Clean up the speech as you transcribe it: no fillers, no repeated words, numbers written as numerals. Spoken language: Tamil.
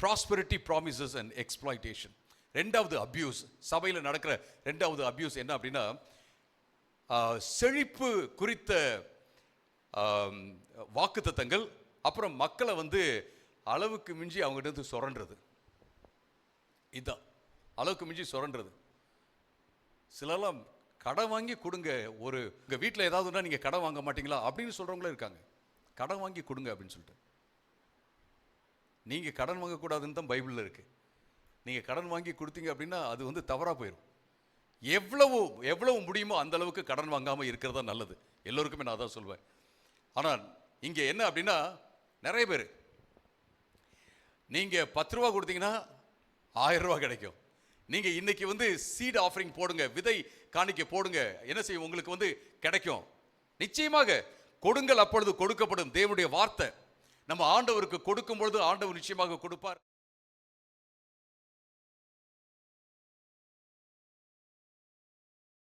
Prosperity promises and exploitation. ரெண்டாவது அபியூஸ், சபையில் நடக்கிற ரெண்டாவது அபியூஸ் என்ன அப்படின்னா, செழிப்பு குறித்த வாக்குத்தத்தங்கள், அப்புறம் மக்களை அளவுக்கு மிஞ்சி அவங்ககிட்ட சுரண்டுறது. இதுதான் அளவுக்கு மிஞ்சி சுரண்டுறது. சிலர்லாம் கடன் வாங்கி கொடுங்க, உங்கள் வீட்டில் ஏதாவதுன்னா நீங்கள் கடன் வாங்க மாட்டீங்களா அப்படின்னு சொல்கிறவங்களும் இருக்காங்க. கடன் வாங்கி கொடுங்க அப்படின்னு சொல்லிட்டு. நீங்கள் கடன் வாங்கக்கூடாதுன்னு தான் பைபிளில் இருக்குது. நீங்கள் கடன் வாங்கி கொடுத்தீங்க அப்படின்னா அது தவறாக போயிடும். எவ்வளவு முடியுமோ அந்த அளவுக்கு கடன் வாங்காமல் இருக்கிறதா நல்லது. எல்லோருக்குமே நான் தான் சொல்வேன். ஆனால் இங்கே என்ன அப்படின்னா, நிறைய பேர் நீங்கள் 10 ரூபா கொடுத்தீங்கன்னா 1000 ரூபா கிடைக்கும். நீங்கள் இன்னைக்கு சீட் ஆஃபரிங் போடுங்க, விதை காணிக்க போடுங்க, என்ன செய்யும், உங்களுக்கு கிடைக்கும். நிச்சயமாக கொடுங்கள், அப்பொழுது கொடுக்கப்படும். தேவனுடைய வார்த்தை. நம்ம ஆண்டவருக்கு கொடுக்கும் பொழுது ஆண்டவர் நிச்சயமாக கொடுப்பார்.